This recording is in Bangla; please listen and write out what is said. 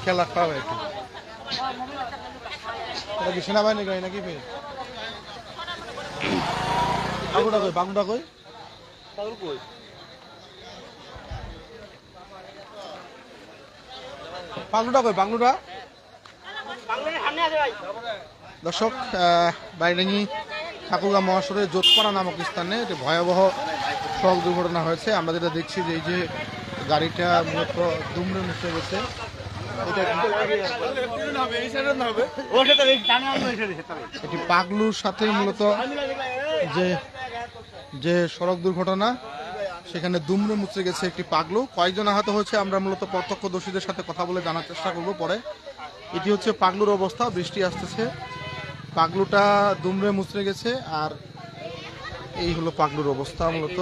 খেলা খাওয়া একটু এটা কি সেনাবাহিনী গাড়ি নাকি ভাই? বাগুটা কই? বাগুটা কই? পাগলুটা কই? বাংলুটা দর্শক, বাইরেঙ্গি ঠাকুরগাঁ মহাসড়কের যোধপাড়া নামক স্থানে একটি ভয়াবহ সড়ক দুর্ঘটনা হয়েছে। আমরা যেটা দেখছি যে এই যে গাড়িটা মূলত দুমড়ে মুচড়ে গেছে। এটি পাগলুর সাথে মূলত যে সড়ক দুর্ঘটনা, সেখানে দুমড়ে মুচড়ে গেছে একটি পাগলু। কয়েকজন আহত হয়েছে, আমরা মূলত প্রত্যক্ষদর্শীদের সাথে কথা বলে জানার চেষ্টা করব পরে। এটি হচ্ছে পাগলুর অবস্থা, বৃষ্টি আসতেছে, পাগলুটা দুমড়ে মুচড়ে গেছে। আর এই হলো পাগলুর অবস্থা মূলত।